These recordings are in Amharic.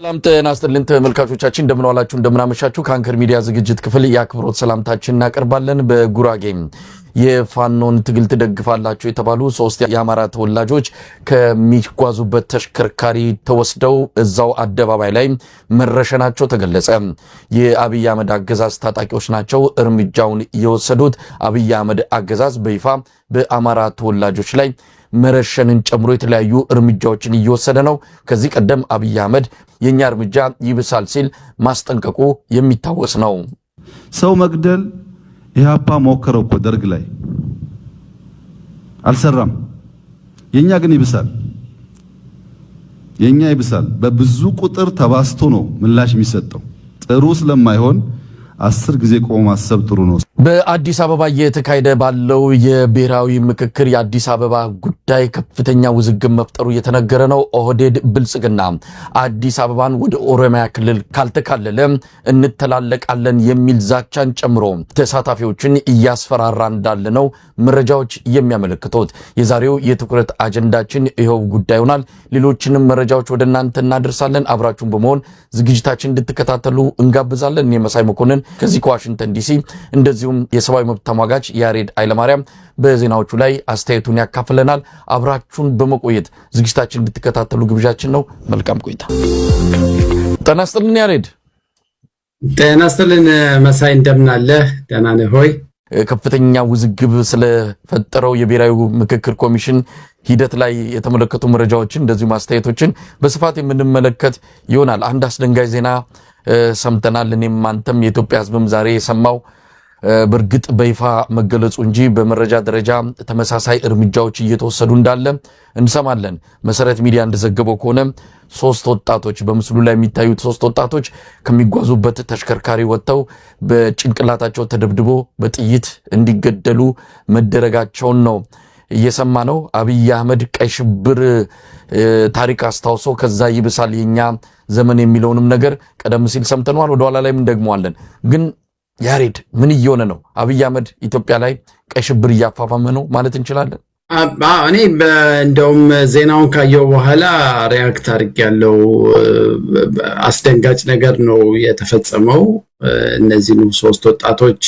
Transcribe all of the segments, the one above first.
ሰላም ጤና ይስጥልን ተመልካቾቻችን እንደምን ዋላችሁ እንደምን አመሻችሁ ከአንከር ሚዲያ ዝግጅት ክፍል የአክብሮት ሰላምታችን እናቀርባለን። በጉራጌ የፋኖን ትግል ትደግፋላችሁ የተባሉ ሶስት የአማራ ተወላጆች ከሚጓዙበት ተሽከርካሪ ተወስደው እዛው አደባባይ ላይ መረሸናቸው ተገለጸ። የአብይ አህመድ አገዛዝ ታጣቂዎች ናቸው እርምጃውን የወሰዱት። አብይ አህመድ አገዛዝ በይፋ በአማራ ተወላጆች ላይ መረሸንን ጨምሮ የተለያዩ እርምጃዎችን እየወሰደ ነው። ከዚህ ቀደም አብይ አህመድ የኛ እርምጃ ይብሳል ሲል ማስጠንቀቁ የሚታወስ ነው። ሰው መግደል ኢህአፓ ሞከረው እኮ ደርግ ላይ አልሰራም። የኛ ግን ይብሳል። የኛ ይብሳል። በብዙ ቁጥር ተባስቶ ነው ምላሽ የሚሰጠው። ጥሩ ስለማይሆን 10 ጊዜ ቆሞ ማሰብ ጥሩ ነው። በአዲስ አበባ እየተካሄደ ባለው የብሔራዊ ምክክር የአዲስ አበባ ጉዳይ ከፍተኛ ውዝግብ መፍጠሩ እየተነገረ ነው። ኦህዴድ ብልጽግና አዲስ አበባን ወደ ኦሮሚያ ክልል ካልተካለለ እንተላለቃለን የሚል ዛቻን ጨምሮ ተሳታፊዎችን እያስፈራራ እንዳለ ነው መረጃዎች የሚያመለክቱት። የዛሬው የትኩረት አጀንዳችን ይኸው ጉዳይ ይሆናል። ሌሎችንም መረጃዎች ወደ እናንተ እናደርሳለን። አብራችሁን በመሆን ዝግጅታችን እንድትከታተሉ እንጋብዛለን። እኔ መሳይ መኮንን ከዚህ ከዋሽንግተን ዲሲ እንደዚሁም የሰብአዊ መብት ተሟጋች ያሬድ ኃይለማርያም በዜናዎቹ ላይ አስተያየቱን ያካፍለናል። አብራችሁን በመቆየት ዝግጅታችን እንድትከታተሉ ግብዣችን ነው። መልካም ቆይታ። ጤና ይስጥልን ያሬድ። ጤና ይስጥልን መሳይ፣ እንደምን አለ? ደህና ነህ ሆይ? ከፍተኛ ውዝግብ ስለፈጠረው የብሔራዊ ምክክር ኮሚሽን ሂደት ላይ የተመለከቱ መረጃዎችን እንደዚሁ አስተያየቶችን በስፋት የምንመለከት ይሆናል። አንድ አስደንጋጭ ዜና ሰምተናል። እኔም አንተም የኢትዮጵያ ሕዝብም ዛሬ የሰማው በእርግጥ በይፋ መገለጹ እንጂ በመረጃ ደረጃ ተመሳሳይ እርምጃዎች እየተወሰዱ እንዳለ እንሰማለን። መሰረት ሚዲያ እንደዘገበው ከሆነ 3 ወጣቶች በምስሉ ላይ የሚታዩት 3 ወጣቶች ከሚጓዙበት ተሽከርካሪ ወጥተው በጭንቅላታቸው ተደብድቦ በጥይት እንዲገደሉ መደረጋቸውን ነው እየሰማ ነው። አብይ አህመድ ቀይ ሽብር ታሪክ አስታውሶ ከዛ ይብሳል የኛ ዘመን የሚለውንም ነገር ቀደም ሲል ሰምተናል። ወደ ኋላ ላይም እንደግመዋለን። ግን ያሬድ ምን እየሆነ ነው? አብይ አህመድ ኢትዮጵያ ላይ ቀይ ሽብር እያፋፋመ ነው ማለት እንችላለን? እኔ እንደውም ዜናውን ካየው በኋላ ሪያክት አድርጌያለሁ። አስደንጋጭ ነገር ነው የተፈጸመው። እነዚህኑ 3 ወጣቶች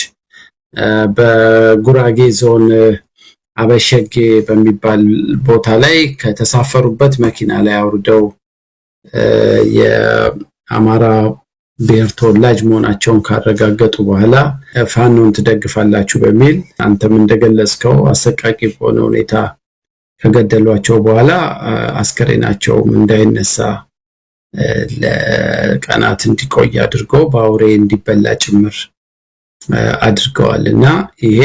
በጉራጌ ዞን አበሸጌ በሚባል ቦታ ላይ ከተሳፈሩበት መኪና ላይ አውርደው የአማራ ብሔር ተወላጅ መሆናቸውን ካረጋገጡ በኋላ ፋኖን ትደግፋላችሁ በሚል አንተም እንደገለጽከው አሰቃቂ በሆነ ሁኔታ ከገደሏቸው በኋላ አስከሬናቸውም እንዳይነሳ ለቀናት እንዲቆይ አድርገው በአውሬ እንዲበላ ጭምር አድርገዋል። እና ይሄ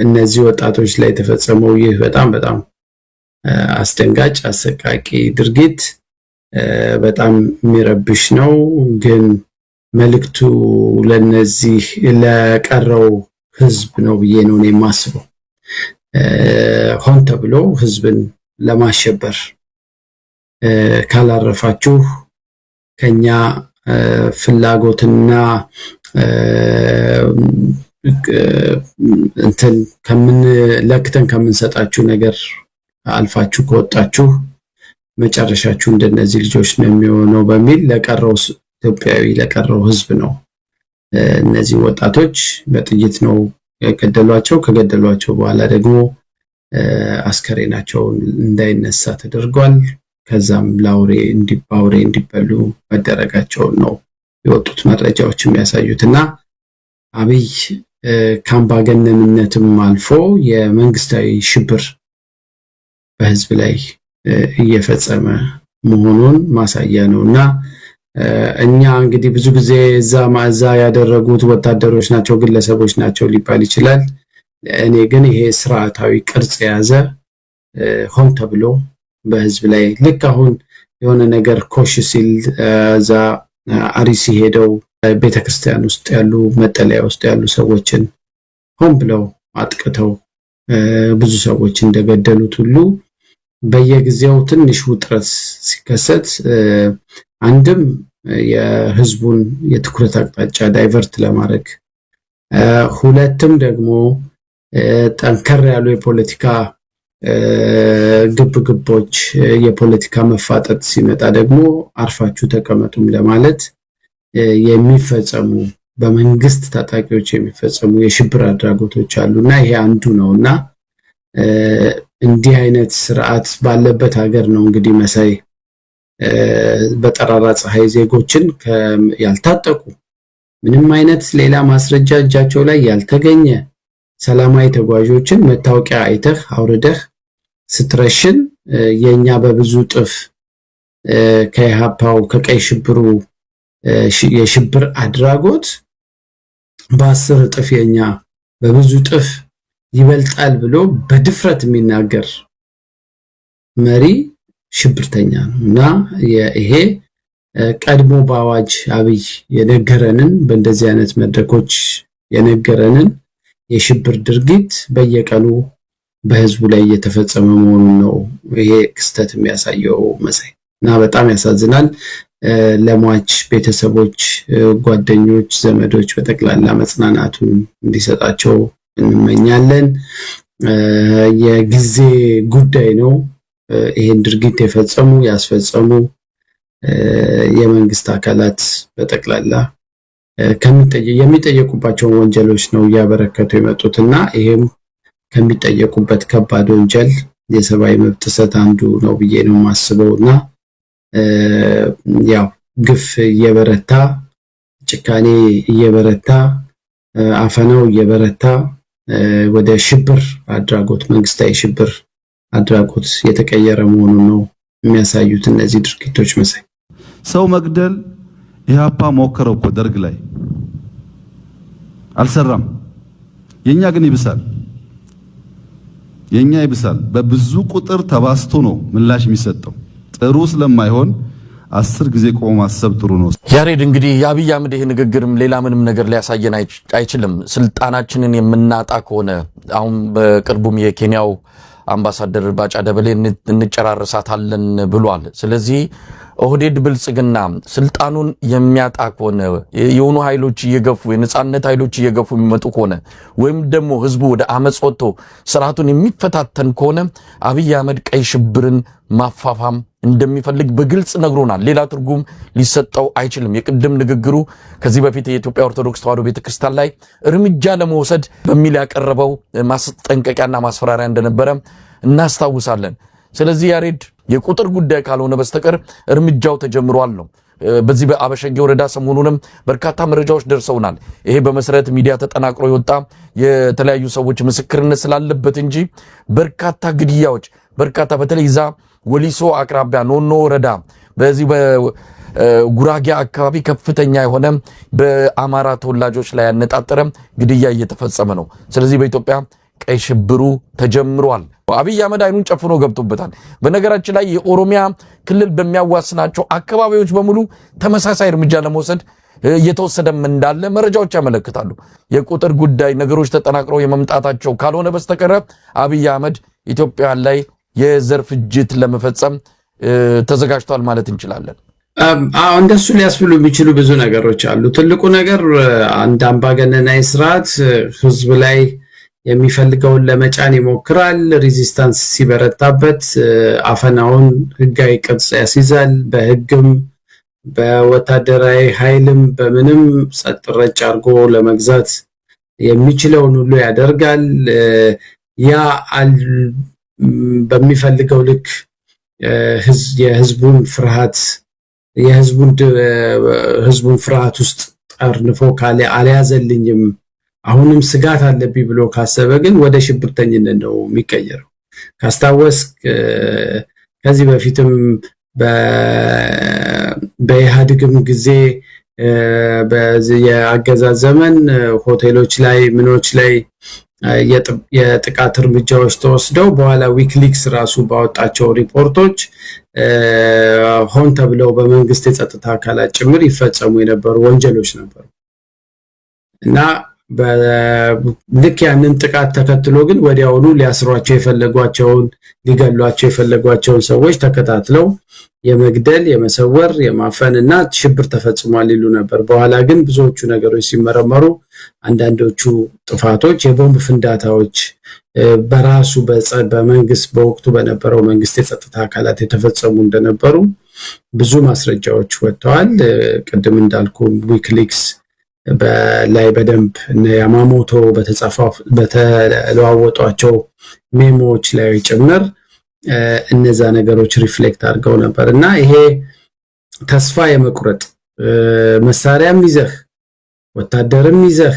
እነዚህ ወጣቶች ላይ የተፈጸመው ይህ በጣም አስደንጋጭ አሰቃቂ ድርጊት በጣም የሚረብሽ ነው። ግን መልእክቱ ለነዚህ ለቀረው ህዝብ ነው ብዬ ነው የማስበው። ሆን ተብሎ ህዝብን ለማሸበር ካላረፋችሁ ከኛ ፍላጎትና እንትን ለክተን ከምንሰጣችሁ ነገር አልፋችሁ ከወጣችሁ መጨረሻችሁ እንደነዚህ ልጆች ነው የሚሆነው በሚል ለቀረው ኢትዮጵያዊ ለቀረው ህዝብ ነው እነዚህ ወጣቶች በጥይት ነው የገደሏቸው። ከገደሏቸው በኋላ ደግሞ አስከሬናቸው እንዳይነሳ ተደርጓል። ከዛም ለአውሬ እንዲበሉ መደረጋቸው ነው የወጡት መረጃዎች የሚያሳዩትና አብይ ከአምባገነንነትም አልፎ የመንግስታዊ ሽብር በህዝብ ላይ እየፈጸመ መሆኑን ማሳያ ነውና እኛ እንግዲህ ብዙ ጊዜ እዛ ያደረጉት ወታደሮች ናቸው ግለሰቦች ናቸው ሊባል ይችላል። እኔ ግን ይሄ ስርዓታዊ ቅርጽ የያዘ ሆን ተብሎ በህዝብ ላይ ልክ አሁን የሆነ ነገር ኮሽ ሲል እዛ አሪሲ ሄደው ቤተክርስቲያን ውስጥ ያሉ መጠለያ ውስጥ ያሉ ሰዎችን ሆን ብለው አጥቅተው ብዙ ሰዎች እንደገደሉት ሁሉ በየጊዜው ትንሽ ውጥረት ሲከሰት አንድም የህዝቡን የትኩረት አቅጣጫ ዳይቨርት ለማድረግ ሁለትም ደግሞ ጠንከር ያሉ የፖለቲካ ግብግቦች የፖለቲካ መፋጠጥ ሲመጣ ደግሞ አርፋችሁ ተቀመጡም ለማለት የሚፈጸሙ በመንግስት ታጣቂዎች የሚፈጸሙ የሽብር አድራጎቶች አሉና ይሄ አንዱ ነውና እንዲህ አይነት ስርዓት ባለበት ሀገር ነው እንግዲህ መሳይ በጠራራ ፀሐይ ዜጎችን ያልታጠቁ ምንም አይነት ሌላ ማስረጃ እጃቸው ላይ ያልተገኘ ሰላማዊ ተጓዦችን መታወቂያ አይተህ አውርደህ ስትረሽን የኛ በብዙ ጥፍ ከኢሃፓው ከቀይ ሽብሩ የሽብር አድራጎት በ10 ጥፍ የኛ በብዙ ጥፍ ይበልጣል ብሎ በድፍረት የሚናገር መሪ ሽብርተኛ ነውና ይሄ ቀድሞ በአዋጅ አብይ የነገረንን በእንደዚህ አይነት መድረኮች የነገረንን የሽብር ድርጊት በየቀኑ በህዝቡ ላይ እየተፈጸመ መሆኑን ነው ይሄ ክስተት የሚያሳየው መሳይ እና በጣም ያሳዝናል። ለሟች ቤተሰቦች፣ ጓደኞች፣ ዘመዶች በጠቅላላ መጽናናቱን እንዲሰጣቸው እንመኛለን። የጊዜ ጉዳይ ነው ይሄን ድርጊት የፈጸሙ ያስፈጸሙ የመንግስት አካላት በጠቅላላ የሚጠየቁባቸው ወንጀሎች ነው ያበረከቱ የመጡትና ይሄም ከሚጠየቁበት ከባድ ወንጀል የሰብአዊ መብት ጥሰት አንዱ ነው ብዬ ነው ማስበውና ያው ግፍ እየበረታ ጭካኔ እየበረታ አፈናው እየበረታ ወደ ሽብር አድራጎት መንግስታዊ ሽብር አድራጎት የተቀየረ መሆኑን ነው የሚያሳዩት እነዚህ ድርጊቶች መሳይ። ሰው መግደል ኢህአፓ ሞከረው እኮ ደርግ ላይ አልሰራም። የኛ ግን ይብሳል። የኛ ይብሳል። በብዙ ቁጥር ተባስቶ ነው ምላሽ የሚሰጠው። ጥሩ ስለማይሆን 10 ጊዜ ቆሞ ማሰብ ጥሩ ነው። ያሬድ እንግዲህ የአብይ አህመድ ይሄ ንግግርም ሌላ ምንም ነገር ሊያሳየን አይችልም። ስልጣናችንን የምናጣ ከሆነ አሁን በቅርቡም የኬንያው አምባሳደር ባጫ ደበሌ እንጨራረሳታለን ብሏል። ስለዚህ ኦህዴድ ብልጽግና ስልጣኑን የሚያጣ ከሆነ የሆኑ ኃይሎች እየገፉ የነጻነት ኃይሎች እየገፉ የሚመጡ ከሆነ ወይም ደግሞ ህዝቡ ወደ አመጽ ወጥቶ ስርዓቱን የሚፈታተን ከሆነ አብይ አህመድ ቀይ ሽብርን ማፋፋም እንደሚፈልግ በግልጽ ነግሮናል። ሌላ ትርጉም ሊሰጠው አይችልም። የቅድም ንግግሩ ከዚህ በፊት የኢትዮጵያ ኦርቶዶክስ ተዋሕዶ ቤተክርስቲያን ላይ እርምጃ ለመውሰድ በሚል ያቀረበው ማስጠንቀቂያና ማስፈራሪያ እንደነበረ እናስታውሳለን። ስለዚህ ያሬድ የቁጥር ጉዳይ ካልሆነ በስተቀር እርምጃው ተጀምሯል ነው። በዚህ በአበሸጌ ወረዳ ሰሞኑንም በርካታ መረጃዎች ደርሰውናል። ይሄ በመሰረት ሚዲያ ተጠናቅሮ የወጣ የተለያዩ ሰዎች ምስክርነት ስላለበት እንጂ በርካታ ግድያዎች በርካታ በተለይ ዛ ወሊሶ አቅራቢያ ኖኖ ወረዳ በዚህ በጉራጌ አካባቢ ከፍተኛ የሆነ በአማራ ተወላጆች ላይ ያነጣጠረ ግድያ እየተፈጸመ ነው። ስለዚህ በኢትዮጵያ ቀይ ሽብሩ ተጀምሯል። አብይ አህመድ አይኑን ጨፍኖ ገብቶበታል። በነገራችን ላይ የኦሮሚያ ክልል በሚያዋስናቸው አካባቢዎች በሙሉ ተመሳሳይ እርምጃ ለመውሰድ እየተወሰደም እንዳለ መረጃዎች ያመለክታሉ። የቁጥር ጉዳይ ነገሮች ተጠናቅረው የመምጣታቸው ካልሆነ በስተቀር አብይ አህመድ ኢትዮጵያ ላይ የዘር ፍጅት ለመፈጸም ተዘጋጅቷል ማለት እንችላለን። እንደሱ ሊያስብሉ የሚችሉ ብዙ ነገሮች አሉ። ትልቁ ነገር አንድ አምባገነናዊ ስርዓት ህዝብ ላይ የሚፈልገውን ለመጫን ይሞክራል። ሬዚስታንስ ሲበረታበት አፈናውን ህጋዊ ቅርጽ ያስይዛል። በህግም በወታደራዊ ኃይልም በምንም ጸጥ ረጭ አድርጎ ለመግዛት የሚችለውን ሁሉ ያደርጋል። ያ በሚፈልገው ልክ የህዝቡን ፍርሃት ውስጥ ጠርንፎ ካለ አልያዘልኝም አሁንም ስጋት አለብኝ ብሎ ካሰበ ግን ወደ ሽብርተኝነት ነው የሚቀየረው። ካስታወስክ ከዚህ በፊትም በኢህአዴግም ጊዜ የአገዛዝ ዘመን ሆቴሎች ላይ ምኖች ላይ የጥቃት እርምጃዎች ተወስደው በኋላ ዊክሊክስ ራሱ ባወጣቸው ሪፖርቶች ሆን ተብለው በመንግስት የጸጥታ አካላት ጭምር ይፈጸሙ የነበሩ ወንጀሎች ነበሩ እና ልክ ያንን ጥቃት ተከትሎ ግን ወዲያውኑ ሊያስሯቸው የፈለጓቸውን ሊገሏቸው የፈለጓቸውን ሰዎች ተከታትለው የመግደል የመሰወር የማፈንና ሽብር ተፈጽሟል ይሉ ነበር። በኋላ ግን ብዙዎቹ ነገሮች ሲመረመሩ አንዳንዶቹ ጥፋቶች የቦምብ ፍንዳታዎች በራሱ በመንግስት በወቅቱ በነበረው መንግስት የጸጥታ አካላት የተፈጸሙ እንደነበሩ ብዙ ማስረጃዎች ወጥተዋል። ቅድም እንዳልኩ ዊክሊክስ በላይ በደንብ ያማሞቶ በተለዋወጧቸው ሜሞዎች ላይ ጭምር እነዛ ነገሮች ሪፍሌክት አድርገው ነበርና ይሄ ተስፋ የመቁረጥ መሳሪያም ይዘህ ወታደርም ይዘህ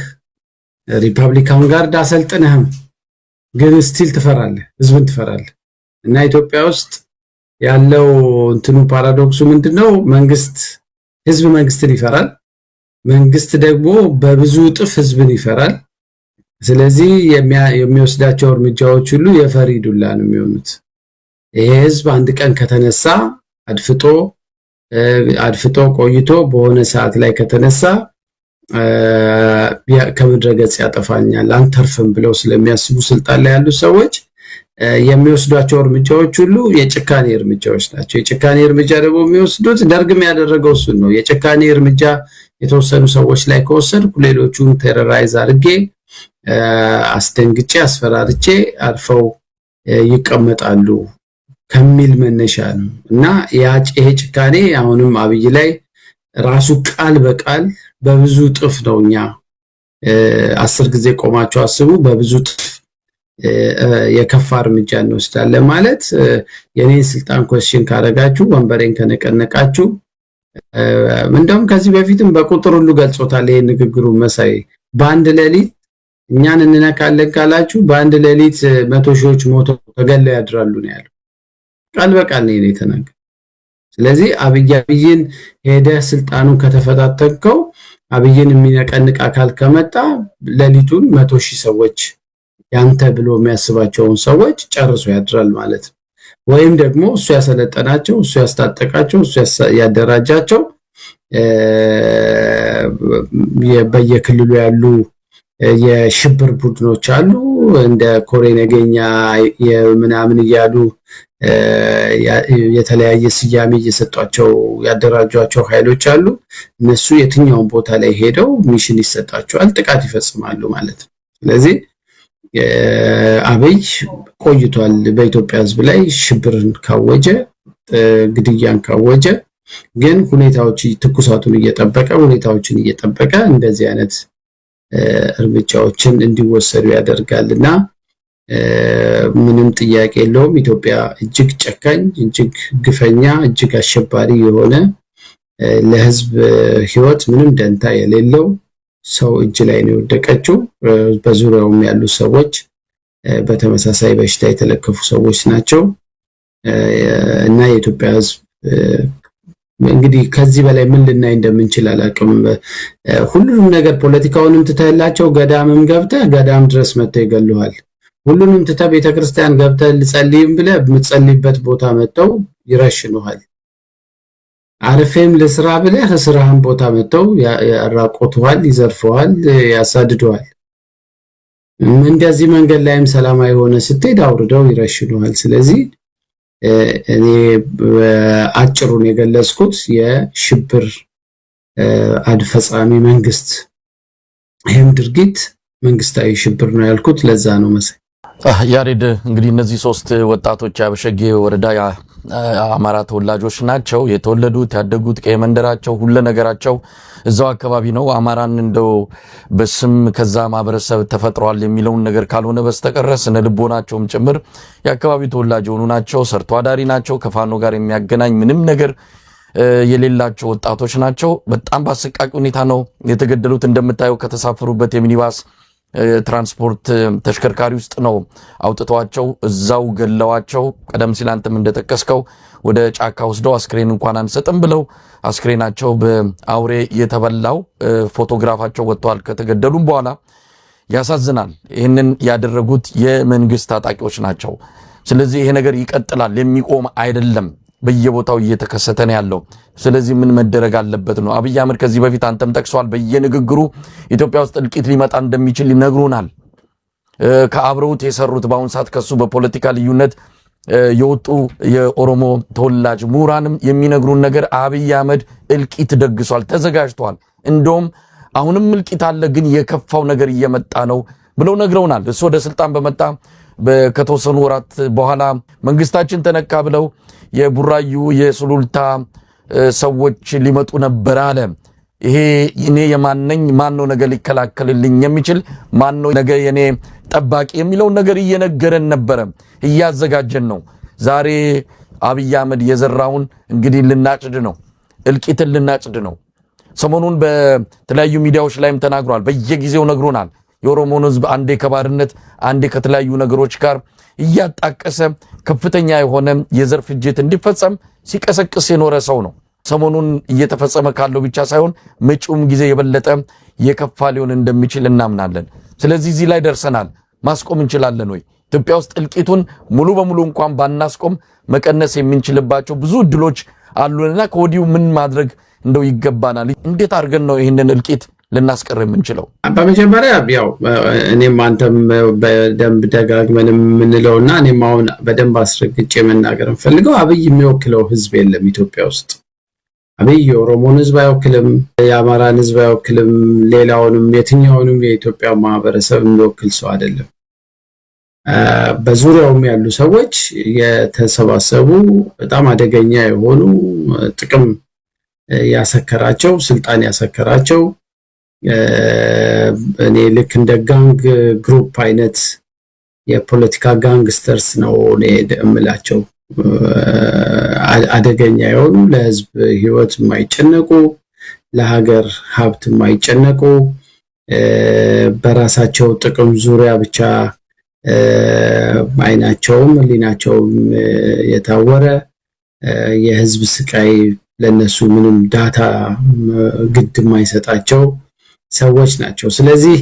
ሪፐብሊካን ጋርድ አሰልጥነህም ግን ስቲል ትፈራለህ፣ ህዝብን ትፈራለህ። እና ኢትዮጵያ ውስጥ ያለው እንትኑ ፓራዶክሱ ምንድነው? መንግስት ህዝብ መንግስትን ይፈራል፣ መንግስት ደግሞ በብዙ እጥፍ ህዝብን ይፈራል። ስለዚህ የሚወስዳቸው እርምጃዎች ሁሉ የፈሪ ዱላ ነው የሚሆኑት። ይሄ ህዝብ አንድ ቀን ከተነሳ አድፍጦ ቆይቶ በሆነ ሰዓት ላይ ከተነሳ ከምድረገጽ ያጠፋኛል አንተርፍም ብለው ስለሚያስቡ ስልጣን ላይ ያሉ ሰዎች የሚወስዷቸው እርምጃዎች ሁሉ የጭካኔ እርምጃዎች ናቸው። የጭካኔ እርምጃ ደግሞ የሚወስዱት ደርግም ያደረገው እሱ ነው። የጭካኔ እርምጃ የተወሰኑ ሰዎች ላይ ከወሰድኩ ሌሎቹን ቴሮራይዝ አድርጌ አስደንግጬ አስፈራርቼ አልፈው ይቀመጣሉ ከሚል መነሻ ነው እና ይሄ ጭካኔ አሁንም አብይ ላይ ራሱ ቃል በቃል በብዙ ጥፍ ነውኛ 10 ጊዜ ቆማቸው አስቡ በብዙ ጥፍ የከፋ እርምጃ እንወስዳለን ማለት የኔን ስልጣን ኮስችን ካረጋችሁ ወንበሬን ከነቀነቃችሁ እንደውም ከዚህ በፊትም በቁጥር ሁሉ ገልጾታል። ይሄ ንግግሩ መሳይ በአንድ ሌሊት እኛን እንነካለን ካላችሁ በአንድ ሌሊት 100 ሺዎች ሞተው ተገለው ያድራሉ ነው ያለው። ቃል በቃል ነው የተናገረው። ስለዚህ አብይን ሄደ ስልጣኑን ከተፈታተንከው አብይን የሚነቀንቅ አካል ከመጣ ሌሊቱን 100 ሺህ ሰዎች ያንተ ብሎ የሚያስባቸውን ሰዎች ጨርሶ ያድራል ማለት ነው። ወይም ደግሞ እሱ ያሰለጠናቸው እሱ ያስታጠቃቸው እሱ ያደራጃቸው በየክልሉ ያሉ የሽብር ቡድኖች አሉ እንደ ኮሬ ነገኛ የምናምን ይያሉ የተለያየ ስያሜ እየሰጧቸው ያደራጇቸው ኃይሎች አሉ። እነሱ የትኛውን ቦታ ላይ ሄደው ሚሽን ይሰጣቸዋል፣ ጥቃት ይፈጽማሉ ማለት ነው። ስለዚህ አብይ ቆይቷል በኢትዮጵያ ሕዝብ ላይ ሽብርን ካወጀ ግድያን ካወጀ ግን ሁኔታዎች ትኩሳቱን እየጠበቀ ሁኔታዎችን እየጠበቀ እንደዚህ አይነት እርምጃዎችን እንዲወሰዱ ያደርጋልና ምንም ጥያቄ የለውም። ኢትዮጵያ እጅግ ጨካኝ እጅግ ግፈኛ እጅግ አሸባሪ የሆነ ለህዝብ ህይወት ምንም ደንታ የሌለው ሰው እጅ ላይ ነው የወደቀችው። በዙሪያውም ያሉ ሰዎች በተመሳሳይ በሽታ የተለከፉ ሰዎች ናቸው እና የኢትዮጵያ ህዝብ እንግዲህ ከዚህ በላይ ምን ልናይ እንደምንችል አላቅም። ሁሉንም ነገር ፖለቲካውንም ትተህላቸው ገዳምም ገብተህ ገዳም ድረስ መጥተው ይገሉሃል። ሁሉንም ትተህ ቤተክርስቲያን ገብተህ ልጸልይም ብለህ የምትጸልይበት ቦታ መጥተው ይረሽኑሃል። አርፌም ለስራ ብለህ ስራህን ቦታ መጥተው ያራቆቱሃል፣ ይዘርፉሃል፣ ያሳድዱሃል። እንደዚህ መንገድ ላይም ሰላማዊ ሆነ ስትሄድ አውርደው ይረሽኑሃል። ስለዚህ እኔ አጭሩን የገለጽኩት የሽብር አድፈጻሚ መንግስት ይሄም ድርጊት መንግስታዊ ሽብር ነው ያልኩት ለዛ ነው መሰለኝ። ያሬድ እንግዲህ እነዚህ 3 ወጣቶች ያበሸጌ ወረዳ አማራ ተወላጆች ናቸው። የተወለዱት ያደጉት ከመንደራቸው ሁሉ ነገራቸው እዛው አካባቢ ነው። አማራን እንደው በስም ከዛ ማህበረሰብ ተፈጥሯል የሚለውን ነገር ካልሆነ በስተቀር ስነ ልቦናቸውም ጭምር የአካባቢ ተወላጅ ሆኑ ናቸው። ሰርቶ አዳሪ ናቸው። ከፋኖ ጋር የሚያገናኝ ምንም ነገር የሌላቸው ወጣቶች ናቸው። በጣም በአሰቃቂ ሁኔታ ነው የተገደሉት። እንደምታየው ከተሳፈሩበት የሚኒባስ ትራንስፖርት ተሽከርካሪ ውስጥ ነው አውጥተዋቸው እዛው ገለዋቸው። ቀደም ሲል አንተም እንደተከስከው ወደ ጫካ ወስደው አስክሬን እንኳን አንሰጥም ብለው አስክሬናቸው በአውሬ የተበላው ፎቶግራፋቸው ወጥቷል ከተገደሉም በኋላ። ያሳዝናል። ይህንን ያደረጉት የመንግስት ታጣቂዎች ናቸው። ስለዚህ ይሄ ነገር ይቀጥላል፣ የሚቆም አይደለም። በየቦታው እየተከሰተ ነው ያለው። ስለዚህ ምን መደረግ አለበት ነው? አብይ አህመድ ከዚህ በፊት አንተም ጠቅሷል፣ በየንግግሩ ኢትዮጵያ ውስጥ እልቂት ሊመጣ እንደሚችል ይነግሩናል። ከአብረውት የሰሩት በአሁን ሰዓት ከሱ በፖለቲካ ልዩነት የወጡ የኦሮሞ ተወላጅ ምሁራንም የሚነግሩን ነገር አብይ አህመድ እልቂት ደግሷል፣ ተዘጋጅቷል። እንደውም አሁንም እልቂት አለ፣ ግን የከፋው ነገር እየመጣ ነው ብለው ነግረውናል። እሱ ወደ ስልጣን በመጣ ከተወሰኑ ወራት በኋላ መንግስታችን ተነካ ብለው የቡራዩ የሱሉልታ ሰዎች ሊመጡ ነበር አለ። ይሄ እኔ የማነኝ ማነው ነገ ሊከላከልልኝ የሚችል ማነው ነገ የኔ ጠባቂ የሚለው ነገር እየነገረን ነበረ። እያዘጋጀን ነው። ዛሬ አብይ አህመድ የዘራውን እንግዲህ ልናጭድ ነው፣ እልቂትን ልናጭድ ነው። ሰሞኑን በተለያዩ ሚዲያዎች ላይም ተናግሯል። በየጊዜው ነግሮናል። የኦሮሞን ህዝብ አንዴ ከባርነት አንዴ ከተለያዩ ነገሮች ጋር እያጣቀሰ ከፍተኛ የሆነ የዘር ፍጅት እንዲፈጸም ሲቀሰቅስ የኖረ ሰው ነው። ሰሞኑን እየተፈጸመ ካለው ብቻ ሳይሆን መጪውም ጊዜ የበለጠ የከፋ ሊሆን እንደሚችል እናምናለን። ስለዚህ እዚህ ላይ ደርሰናል። ማስቆም እንችላለን ወይ? ኢትዮጵያ ውስጥ እልቂቱን ሙሉ በሙሉ እንኳን ባናስቆም መቀነስ የምንችልባቸው ብዙ እድሎች አሉንና ከወዲሁ ምን ማድረግ እንደው ይገባናል? እንዴት አድርገን ነው ይህንን እልቂት ልናስቀር የምንችለው? በመጀመሪያ ያው እኔም አንተም በደንብ ደጋግመን የምንለውና እኔም አሁን በደንብ አስረግጬ መናገር እንፈልገው አብይ የሚወክለው ህዝብ የለም ኢትዮጵያ ውስጥ። አብይ የኦሮሞን ህዝብ አይወክልም፣ የአማራን ህዝብ አይወክልም፣ ሌላውንም የትኛውንም የኢትዮጵያ ማህበረሰብ የሚወክል ሰው አይደለም። በዙሪያውም ያሉ ሰዎች የተሰባሰቡ በጣም አደገኛ የሆኑ ጥቅም ያሰከራቸው ስልጣን ያሰከራቸው እኔ ልክ እንደ ጋንግ ግሩፕ አይነት የፖለቲካ ጋንግስተርስ ነው እኔ እምላቸው። አደገኛ የሆኑ ለህዝብ ህይወት የማይጨነቁ ለሀገር ሀብት የማይጨነቁ በራሳቸው ጥቅም ዙሪያ ብቻ አይናቸውም ህሊናቸውም የታወረ የህዝብ ስቃይ ለነሱ ምንም ዳታ ግድ የማይሰጣቸው ሰዎች ናቸው። ስለዚህ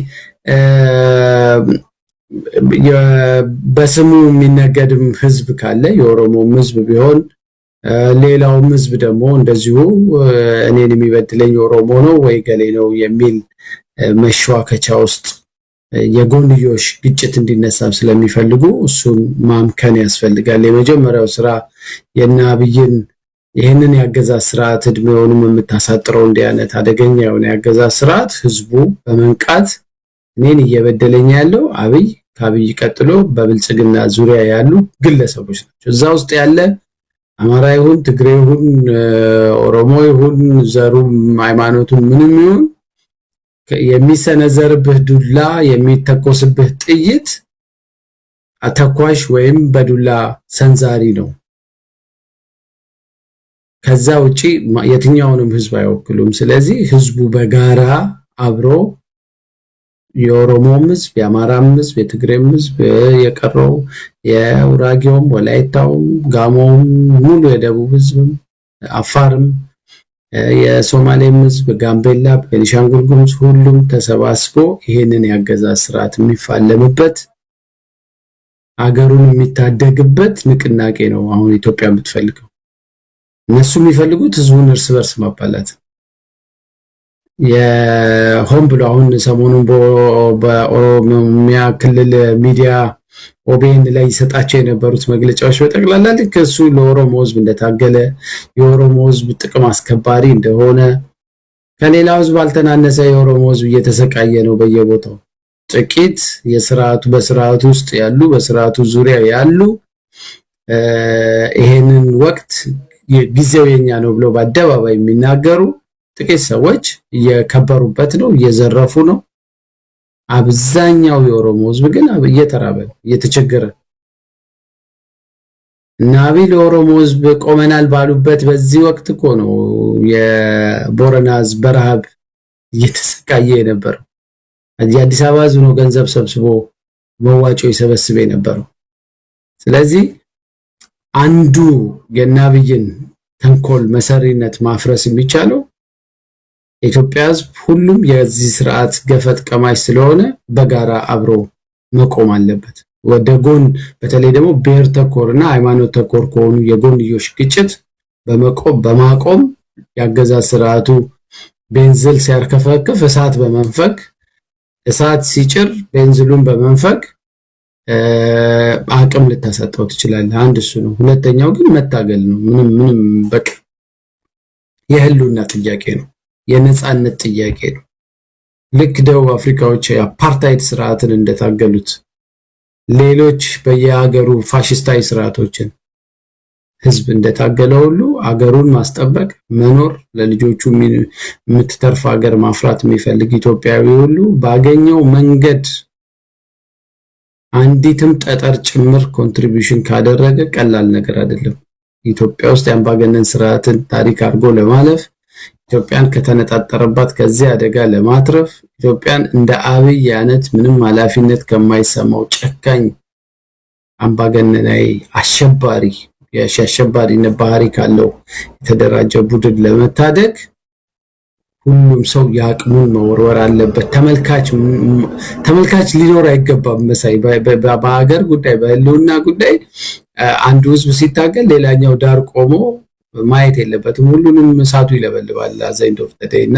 በስሙ የሚነገድም ህዝብ ካለ የኦሮሞም ህዝብ ቢሆን ሌላውም ህዝብ ደግሞ እንደዚሁ እኔን የሚበድለኝ ኦሮሞ ነው ወይ ገሌ ነው የሚል መሸዋከቻ ውስጥ የጎንዮሽ ግጭት እንዲነሳ ስለሚፈልጉ እሱን ማምከን ያስፈልጋል። የመጀመሪያው ስራ የና አብይን ይህንን ያገዛዝ ስርዓት እድሜውንም የምታሳጥረው እንዲህ አይነት አደገኛ የሆነ ያገዛዝ ስርዓት ህዝቡ በመንቃት እኔን እየበደለኝ ያለው አብይ ከአብይ ቀጥሎ በብልጽግና ዙሪያ ያሉ ግለሰቦች ናቸው። እዛ ውስጥ ያለ አማራ ይሁን ትግሬ ይሁን ኦሮሞ ይሁን ዘሩም ሃይማኖቱም ምንም ይሁን የሚሰነዘርብህ ዱላ የሚተኮስብህ ጥይት አተኳሽ ወይም በዱላ ሰንዛሪ ነው። ከዛ ውጪ የትኛውንም ህዝብ አይወክሉም። ስለዚህ ህዝቡ በጋራ አብሮ የኦሮሞም ህዝብ የአማራም ህዝብ የትግሬም ህዝብ የቀረው የውራጌውም ወላይታውም ጋሞም ሙሉ የደቡብ ህዝብም አፋርም የሶማሌም ህዝብ ጋምቤላ ቤኒሻንጉል ጉሙዝ ሁሉም ተሰባስቦ ይሄንን ያገዛዝ ስርዓት የሚፋለምበት አገሩን የሚታደግበት ንቅናቄ ነው አሁን ኢትዮጵያ የምትፈልገው። እነሱ የሚፈልጉት ህዝቡን እርስ በርስ ማባላት የሆን ብሎ አሁን ሰሞኑን በኦሮሚያ ክልል ሚዲያ ኦቤን ላይ ይሰጣቸው የነበሩት መግለጫዎች በጠቅላላ ልክ እሱ ለኦሮሞ ህዝብ እንደታገለ የኦሮሞ ህዝብ ጥቅም አስከባሪ እንደሆነ ከሌላው ህዝብ አልተናነሰ የኦሮሞ ህዝብ እየተሰቃየ ነው በየቦታው። ጥቂት በስርዓቱ ውስጥ ያሉ በስርዓቱ ዙሪያ ያሉ ይሄንን ወቅት ጊዜው የኛ ነው ብሎ በአደባባይ የሚናገሩ ጥቂት ሰዎች እየከበሩበት ነው፣ እየዘረፉ ነው። አብዛኛው የኦሮሞ ህዝብ ግን እየተራበ እየተቸገረ እና አብይ ለኦሮሞ ህዝብ ቆመናል ባሉበት በዚህ ወቅት እኮ ነው የቦረና ህዝብ በረሃብ እየተሰቃየ የነበረው። የአዲስ አበባ ህዝብ ነው ገንዘብ ሰብስቦ መዋጮ ይሰበስብ የነበረው። ስለዚህ አንዱ የአብይን ተንኮል መሰሪነት ማፍረስ የሚቻለው የኢትዮጵያ ህዝብ ሁሉም የዚህ ስርዓት ገፈት ቀማሽ ስለሆነ በጋራ አብሮ መቆም አለበት። ወደ ጎን በተለይ ደግሞ ብሔር ተኮርና ሃይማኖት ተኮር ከሆኑ የጎንዮሽ ግጭት በማቆም ያገዛዝ ስርዓቱ ቤንዝል ሲያርከፈክፍ እሳት በመንፈግ እሳት ሲጭር ቤንዝሉን በመንፈግ አቅም ልታሰጠው ትችላለህ። አንድ እሱ ነው። ሁለተኛው ግን መታገል ነው። ምንም በቃ የህልውና ጥያቄ ነው። የነጻነት ጥያቄ ነው። ልክ ደቡብ አፍሪካዎች የአፓርታይድ ስርዓትን እንደታገሉት ሌሎች በየሀገሩ ፋሽስታዊ ስርዓቶችን ህዝብ እንደታገለው ሁሉ አገሩን ማስጠበቅ መኖር ለልጆቹ የምትተርፍ ሀገር ማፍራት የሚፈልግ ኢትዮጵያዊ ሁሉ ባገኘው መንገድ አንዲትም ጠጠር ጭምር ኮንትሪቢዩሽን ካደረገ ቀላል ነገር አይደለም። ኢትዮጵያ ውስጥ የአምባገነን ስርዓትን ታሪክ አድርጎ ለማለፍ ኢትዮጵያን ከተነጣጠረባት ከዚህ አደጋ ለማትረፍ ኢትዮጵያን እንደ አብይ አይነት ምንም ኃላፊነት ከማይሰማው ጨካኝ አምባገነናዊ አሸባሪነት ባህሪ ካለው የተደራጀ ቡድን ለመታደግ ሁሉም ሰው ያቅሙን መወርወር አለበት። ተመልካች ሊኖር አይገባም። መሳይ በሀገር ጉዳይ በህልውና ጉዳይ አንዱ ህዝብ ሲታገል ሌላኛው ዳር ቆሞ ማየት የለበትም። ሁሉንም እሳቱ ይለበልባል አዘይንዶ ፈተደይና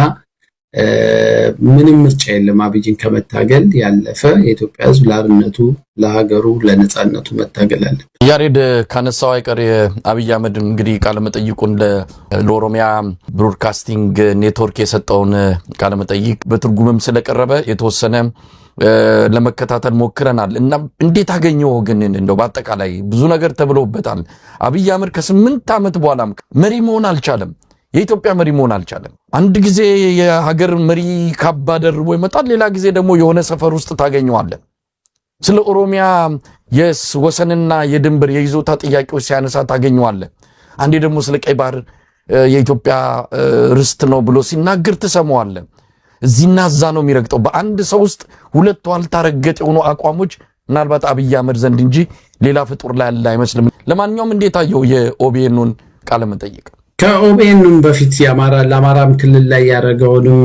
ምንም ምርጫ የለም አብይን ከመታገል ያለፈ የኢትዮጵያ ህዝብ ለአርነቱ ለሀገሩ ለነጻነቱ መታገል አለ። ያሬድ ካነሳው አይቀር አብይ አህመድ እንግዲህ ቃለ መጠይቁን ለኦሮሚያ ብሮድካስቲንግ ኔትወርክ የሰጠውን ቃለ መጠይቅ በትርጉምም ስለቀረበ የተወሰነ ለመከታተል ሞክረናል እና እንዴት አገኘው ግን እንደው በአጠቃላይ ብዙ ነገር ተብሎበታል። አብይ አህመድ ከ8 ዓመት በኋላም መሪ መሆን አልቻለም። የኢትዮጵያ መሪ መሆን አልቻለም። አንድ ጊዜ የሀገር መሪ ካባ ደርቦ ይመጣል፣ ሌላ ጊዜ ደግሞ የሆነ ሰፈር ውስጥ ታገኘዋለን። ስለ ኦሮሚያ የወሰንና የድንበር የይዞታ ጥያቄዎች ሲያነሳ ታገኘዋለን። አንዴ ደግሞ ስለ ቀይ ባህር የኢትዮጵያ ርስት ነው ብሎ ሲናገር ትሰማዋለን። እዚህና እዛ ነው የሚረግጠው። በአንድ ሰው ውስጥ ሁለት ዋልታ ረገጥ የሆኑ አቋሞች ምናልባት አብይ አህመድ ዘንድ እንጂ ሌላ ፍጡር ላይ ያለ አይመስልም። ለማንኛውም እንዴት አየው የኦቢኤኑን ቃለ መጠይቅ? ከኦቢኤኑም በፊት ለአማራም ክልል ላይ ያደረገውንም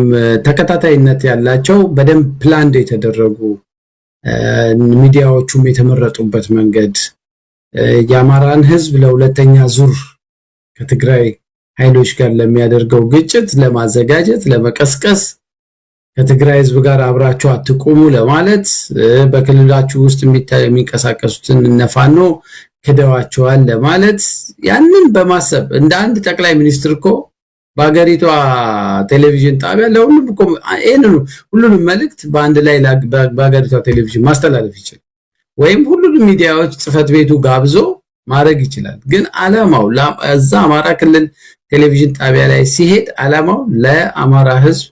ተከታታይነት ያላቸው በደንብ ፕላንድ የተደረጉ ሚዲያዎቹም የተመረጡበት መንገድ የአማራን ህዝብ ለሁለተኛ ዙር ከትግራይ ኃይሎች ጋር ለሚያደርገው ግጭት ለማዘጋጀት ለመቀስቀስ ከትግራይ ህዝብ ጋር አብራችሁ አትቆሙ ለማለት በክልላችሁ ውስጥ የሚንቀሳቀሱትን እነፋኖ ክደዋቸዋል ለማለት ያንን በማሰብ እንደ አንድ ጠቅላይ ሚኒስትር እኮ በአገሪቷ ቴሌቪዥን ጣቢያ ለሁሉም እኮ ሁሉንም መልእክት በአንድ ላይ በአገሪቷ ቴሌቪዥን ማስተላለፍ ይችላል። ወይም ሁሉንም ሚዲያዎች ጽፈት ቤቱ ጋብዞ ማድረግ ይችላል። ግን ዓላማው እዛ አማራ ክልል ቴሌቪዥን ጣቢያ ላይ ሲሄድ ዓላማው ለአማራ ህዝብ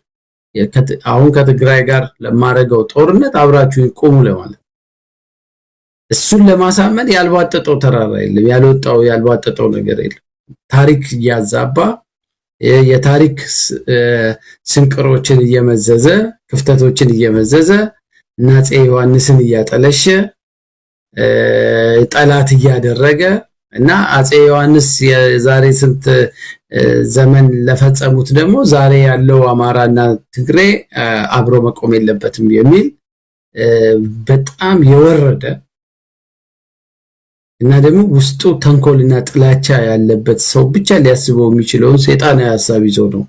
አሁን ከትግራይ ጋር ለማረገው ጦርነት አብራችሁ ይቆሙ ለማለት እሱን ለማሳመን ያልዋጠጠው ተራራ የለም፣ ያልዋጠጠው ነገር የለም። ታሪክ እያዛባ የታሪክ ስንቅሮችን እየመዘዘ ክፍተቶችን እየመዘዘ እና አፄ ዮሐንስን እያጠለሸ ጠላት እያደረገ እና አፄ ዮሐንስ የዛሬ ስንት ዘመን ለፈጸሙት ደግሞ ዛሬ ያለው አማራና ትግሬ አብሮ መቆም የለበትም የሚል በጣም የወረደ እና ደግሞ ውስጡ ተንኮልና ጥላቻ ያለበት ሰው ብቻ ሊያስበው የሚችለውን ሰይጣናዊ ሐሳብ ይዞ ነው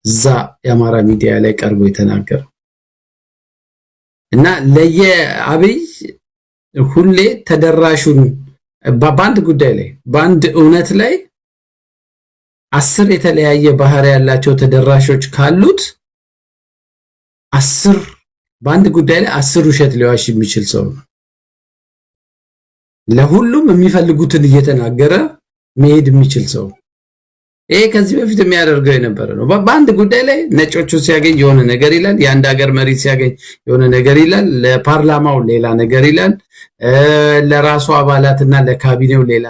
እዛ የአማራ ሚዲያ ላይ ቀርቦ የተናገረው። እና ለየአብይ ሁሌ ተደራሹን በአንድ ጉዳይ ላይ በአንድ እውነት ላይ 10 የተለያየ ባህሪ ያላቸው ተደራሾች ካሉት 10 በአንድ ጉዳይ ላይ 10 ውሸት ሊዋሽ የሚችል ሰው ነው። ለሁሉም የሚፈልጉትን እየተናገረ መሄድ የሚችል ሰው ይሄ ከዚህ በፊት የሚያደርገው የነበረ ነው። በአንድ ጉዳይ ላይ ነጮቹ ሲያገኝ የሆነ ነገር ይላል፣ የአንድ ሀገር መሪ ሲያገኝ የሆነ ነገር ይላል፣ ለፓርላማው ሌላ ነገር ይላል፣ ለራሱ አባላትና ለካቢኔው ሌላ